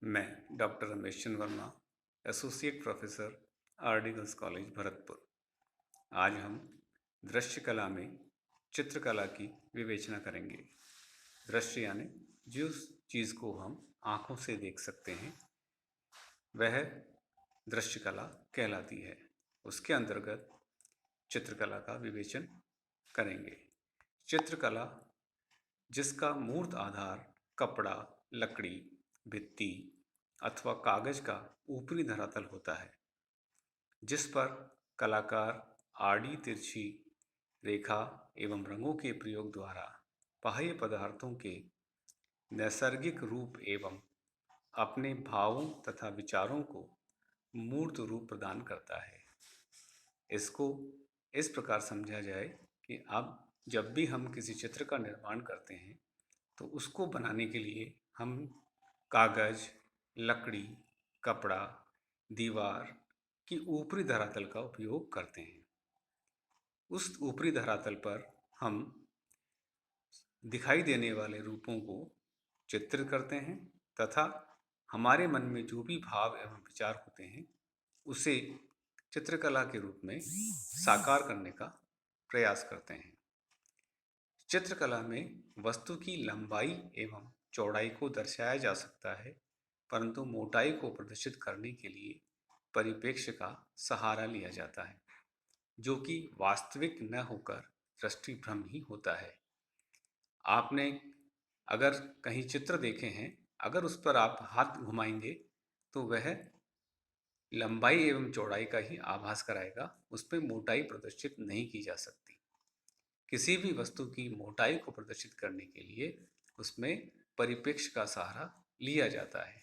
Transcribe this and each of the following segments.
मैं doctor Ramesh Chandra Verma, associate professor R D. Girls college Bharatpur. आज हम दृश्य कला में चित्रकला की विवेचना करेंगे। दृश्य यानी जिस चीज़ को हम आँखों से देख सकते हैं वह दृश्य कला कहलाती है। उसके अंतर्गत चित्रकला का विवेचन करेंगे। चित्रकला जिसका मूर्त आधार कपड़ा, लकड़ी, भित्ति अथवा कागज का ऊपरी धरातल होता है, जिस पर कलाकार आड़ी तिरछी रेखा एवं रंगों के प्रयोग द्वारा बाह्य पदार्थों के नैसर्गिक रूप एवं अपने भावों तथा विचारों को मूर्त रूप प्रदान करता है। इसको इस प्रकार समझा जाए कि अब जब भी हम किसी चित्र का निर्माण करते हैं तो उसको बनाने के लिए हम कागज, लकड़ी, कपड़ा, दीवार की ऊपरी धरातल का उपयोग करते हैं। उस ऊपरी धरातल पर हम दिखाई देने वाले रूपों को चित्रित करते हैं तथा हमारे मन में जो भी भाव एवं विचार होते हैं उसे चित्रकला के रूप में साकार करने का प्रयास करते हैं। चित्रकला में वस्तु की लंबाई एवं चौड़ाई को दर्शाया जा सकता है, परंतु मोटाई को प्रदर्शित करने के लिए परिप्रेक्ष्य का सहारा लिया जाता है, जो कि वास्तविक न होकर दृष्टि भ्रम ही होता है। आपने अगर कहीं चित्र देखे हैं, अगर उस पर आप हाथ घुमाएंगे तो वह लंबाई एवं चौड़ाई का ही आभास कराएगा, उसमें मोटाई प्रदर्शित नहीं की जा सकती। किसी भी वस्तु की मोटाई को प्रदर्शित करने के लिए उसमें परिप्रेक्ष्य का सहारा लिया जाता है।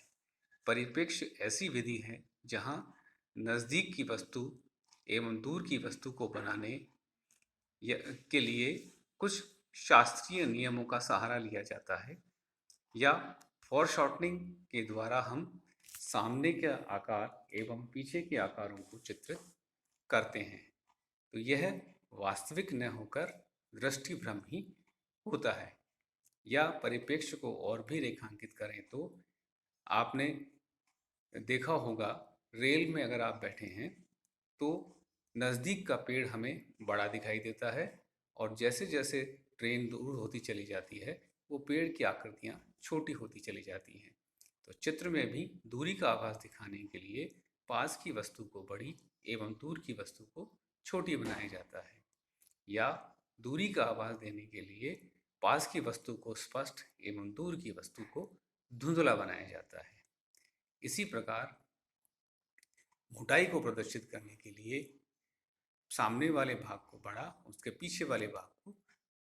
परिप्रेक्ष्य ऐसी विधि है जहाँ नज़दीक की वस्तु एवं दूर की वस्तु को बनाने के लिए कुछ शास्त्रीय नियमों का सहारा लिया जाता है या फॉरशॉर्टनिंग के द्वारा हम सामने के आकार एवं पीछे के आकारों को चित्रित करते हैं। तो यह वास्तविक न होकर दृष्टि भ्रम ही होता है। या परिप्रेक्ष्य को और भी रेखांकित करें तो आपने देखा होगा, रेल में अगर आप बैठे हैं तो नज़दीक का पेड़ हमें बड़ा दिखाई देता है और जैसे जैसे ट्रेन दूर होती चली जाती है वो पेड़ की आकृतियाँ छोटी होती चली जाती हैं। तो चित्र में भी दूरी का आभास दिखाने के लिए पास की वस्तु को बड़ी एवं दूर की वस्तु को छोटी बनाया जाता है, या दूरी का आभास देने के लिए पास की वस्तु को स्पष्ट एवं दूर की वस्तु को धुंधला बनाया जाता है। इसी प्रकार मोटाई को प्रदर्शित करने के लिए सामने वाले भाग को बड़ा, उसके पीछे वाले भाग को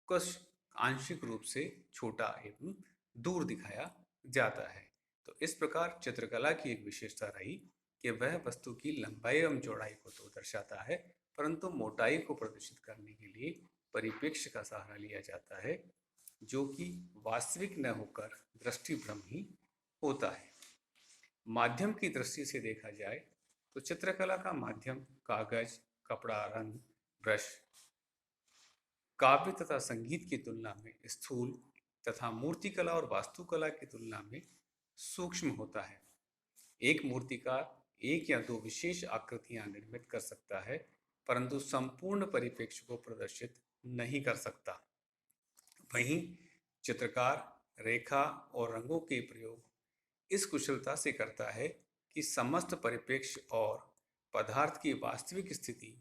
कुछ आंशिक रूप से छोटा एवं दूर दिखाया जाता है। तो इस प्रकार चित्रकला की एक विशेषता रही कि वह वस्तु की लंबाई एवं चौड़ाई को तो दर्शाता है, परंतु मोटाई को प्रदर्शित करने के लिए परिप्रेक्ष्य का सहारा लिया जाता है, जो कि वास्तविक न होकर दृष्टि भ्रम ही होता है। माध्यम की दृष्टि से देखा जाए तो चित्रकला का माध्यम कागज, कपड़ा, रंग, ब्रश काव्य तथा संगीत की तुलना में स्थूल तथा मूर्तिकला और वास्तुकला की तुलना में सूक्ष्म होता है। एक मूर्तिकार एक या दो विशेष आकृतियां निर्मित कर सकता है, परंतु संपूर्ण परिप्रेक्ष्य को प्रदर्शित नहीं कर सकता। वहीं चित्रकार रेखा और रंगों के प्रयोग इस कुशलता से करता है कि समस्त परिप्रेक्ष्य और पदार्थ की वास्तविक स्थिति,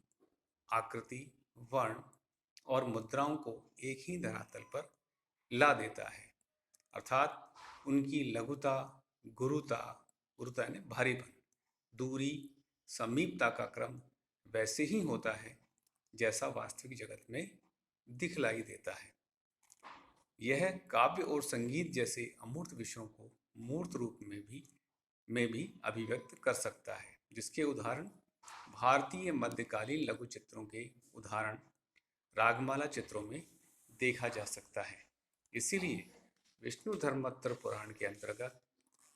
आकृति, वर्ण और मुद्राओं को एक ही धरातल पर ला देता है। अर्थात उनकी लघुता, गुरुता, गुरुता यानी भारीपन, दूरी, समीपता का क्रम वैसे ही होता है जैसा वास्तविक जगत में दिखलाई देता है। यह काव्य और संगीत जैसे अमूर्त विषयों को मूर्त रूप में भी अभिव्यक्त कर सकता है, जिसके उदाहरण भारतीय मध्यकालीन लघु चित्रों के उदाहरण रागमाला चित्रों में देखा जा सकता है। इसीलिए विष्णु धर्मोत्तर पुराण के अंतर्गत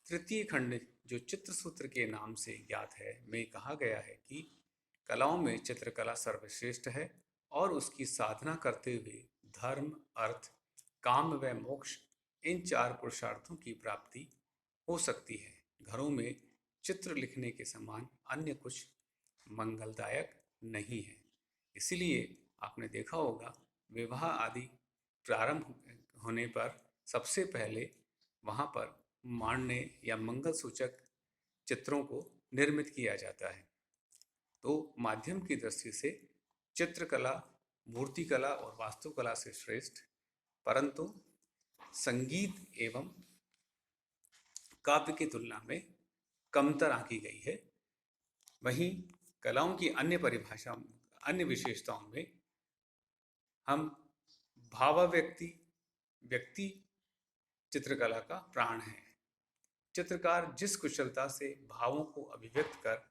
तृतीय खंड, जो चित्रसूत्र के नाम से ज्ञात है, में कहा गया है कि कलाओं में चित्रकला सर्वश्रेष्ठ है और उसकी साधना करते हुए धर्म, अर्थ, काम व मोक्ष इन चार पुरुषार्थों की प्राप्ति हो सकती है, घरों में चित्र लिखने के समान अन्य कुछ मंगलदायक नहीं है। इसीलिए आपने देखा होगा विवाह आदि प्रारंभ होने पर सबसे पहले वहाँ पर मान्य या मंगल सूचक चित्रों को निर्मित किया जाता है। तो माध्यम की दृष्टि से चित्रकला मूर्तिकला और वास्तुकला से श्रेष्ठ, परंतु संगीत एवं काव्य की तुलना में कमतर आंकी गई है। वहीं कलाओं की अन्य परिभाषाओं, अन्य विशेषताओं में हम भावाव्यक्ति व्यक्ति चित्रकला का प्राण है। चित्रकार जिस कुशलता से भावों को अभिव्यक्त कर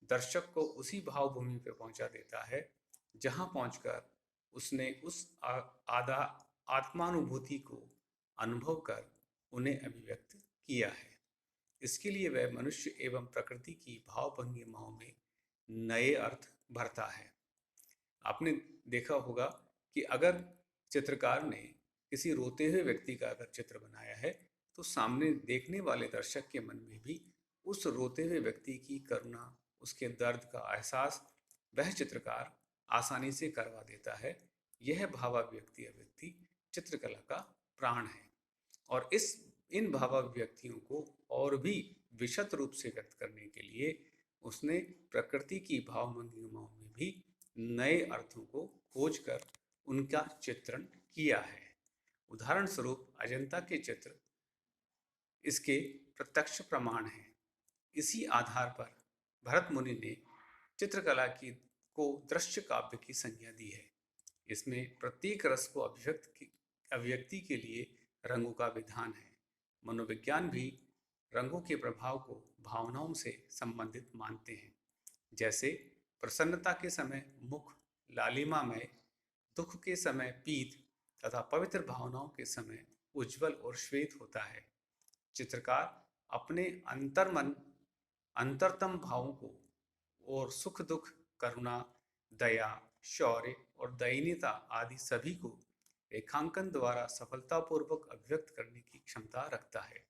दर्शक को उसी भावभूमि पर पहुंचा देता है जहां पहुंचकर उसने उस आदा आत्मानुभूति को अनुभव कर उन्हें अभिव्यक्त किया है। इसके लिए वह मनुष्य एवं प्रकृति की भावभंगिमाओं में नए अर्थ भरता है। आपने देखा होगा कि अगर चित्रकार ने किसी रोते हुए व्यक्ति का अगर चित्र बनाया है तो सामने देखने वाले दर्शक के मन में भी उस रोते हुए व्यक्ति की करुणा, उसके दर्द का एहसास वह चित्रकार आसानी से करवा देता है। यह भावाभिव्यक्ति अभिव्यक्ति चित्रकला का प्राण है और इन भावाभिव्यक्तियों को और भी विशद रूप से व्यक्त करने के लिए उसने प्रकृति की भावभंगिमाओं में भी नए अर्थों को खोज कर उनका चित्रण किया है। उदाहरण स्वरूप अजंता के चित्र इसके प्रत्यक्ष प्रमाण हैं। इसी आधार पर भरत मुनि ने चित्रकला की को दृश्य काव्य की संज्ञा दी है। इसमें प्रत्येक रस को अभिव्यक्ति के लिए रंगों का विधान है। मनोविज्ञान भी रंगों के प्रभाव को भावनाओं से संबंधित मानते हैं। जैसे प्रसन्नता के समय मुख लालिमामय, दुख के समय पीत तथा पवित्र भावनाओं के समय उज्जवल और श्वेत होता है। चित्रकार अपने अंतरतम भावों को और सुख दुख, करुणा, दया, शौर्य और दयनीयता आदि सभी को रेखांकन द्वारा सफलतापूर्वक अभिव्यक्त करने की क्षमता रखता है।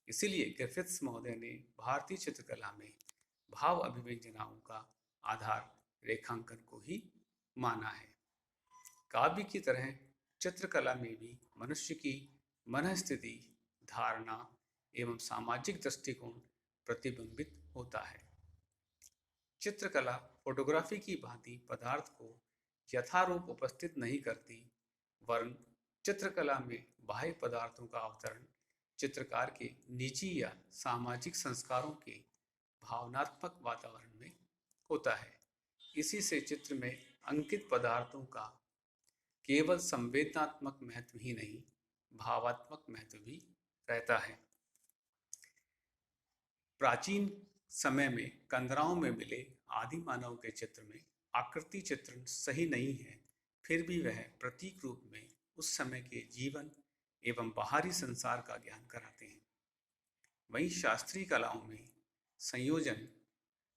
इसीलिए ग्रिफिथ्स महोदय ने भारतीय चित्रकला में भाव अभिव्यंजनाओं का आधार रेखांकन को ही माना है। काव्य की तरह चित्रकला में भी मनुष्य की मनःस्थिति, धारणा एवं सामाजिक दृष्टिकोण प्रतिबिंबित होता है। चित्रकला फोटोग्राफी की भांति पदार्थ को यथारूप उपस्थित नहीं करती, वरन चित्रकला में बाह्य पदार्थों का अवतरण चित्रकार के निजी या सामाजिक संस्कारों के भावनात्मक वातावरण में होता है। इसी से चित्र में अंकित पदार्थों का केवल संवेदनात्मक महत्व ही नहीं, भावात्मक महत्व भी रहता है। प्राचीन समय में कंदराओं में मिले आदि मानव के चित्र में आकृति चित्रण सही नहीं है, फिर भी वह प्रतीक रूप में उस समय के जीवन एवं बाहरी संसार का ज्ञान कराते हैं। वहीं शास्त्रीय कलाओं में संयोजन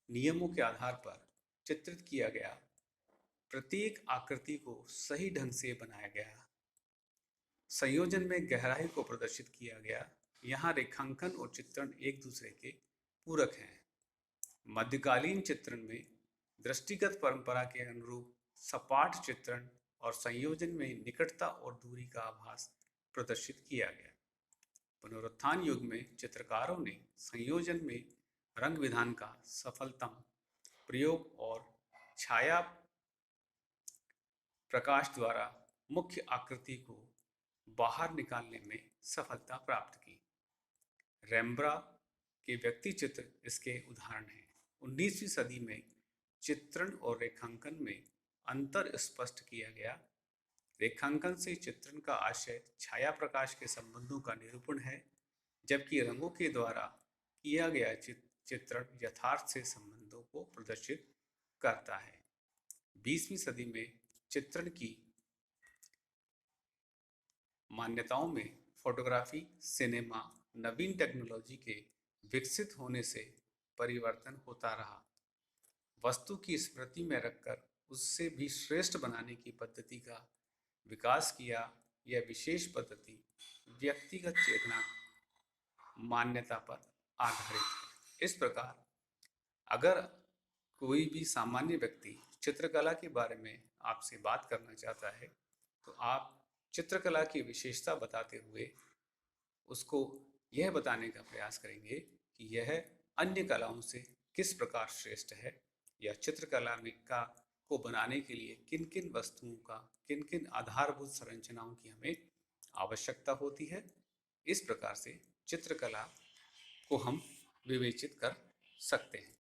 नियमों के आधार पर चित्रित किया गया, प्रत्येक आकृति को सही ढंग से बनाया गया, संयोजन में गहराई को प्रदर्शित किया गया। यहाँ रेखांकन और चित्रण एक दूसरे के पूरक हैं। मध्यकालीन चित्रण में दृष्टिगत परंपरा के अनुरूप सपाट चित्रण और संयोजन में निकटता और दूरी का आभास प्रदर्शित किया गया। पुनरुत्थान युग में चित्रकारों ने संयोजन में रंग विधान का सफलतम प्रयोग और छाया प्रकाश द्वारा मुख्य आकृति को बाहर निकालने में सफलता प्राप्त की। रेम्ब्रा के व्यक्ति चित्र इसके उदाहरण हैं। 19वीं सदी में चित्रण और रेखांकन में अंतर स्पष्ट किया गया। रेखांकन से चित्रण का आशय छाया प्रकाश के संबंधों का निरूपण है, जबकि रंगों के द्वारा किया गया चित्रण यथार्थ से संबंधों को प्रदर्शित करता है। 20वीं सदी में चित्रण की मान्यताओं में फोटोग्राफी, सिनेमा, नवीन टेक्नोलॉजी के विकसित होने से परिवर्तन होता रहा। वस्तु की स्मृति में रखकर उससे भी श्रेष्ठ बनाने की पद्धति का विकास किया। यह विशेष पद्धति व्यक्तिगत चेतना मान्यता पर आधारित है। इस प्रकार अगर कोई भी सामान्य व्यक्ति चित्रकला के बारे में आपसे बात करना चाहता है तो आप चित्रकला की विशेषता बताते हुए उसको यह बताने का प्रयास करेंगे कि यह अन्य कलाओं से किस प्रकार श्रेष्ठ है, या चित्रकला में का को बनाने के लिए किन किन वस्तुओं का, किन किन आधारभूत संरचनाओं की हमें आवश्यकता होती है। इस प्रकार से चित्रकला को हम विवेचित कर सकते हैं।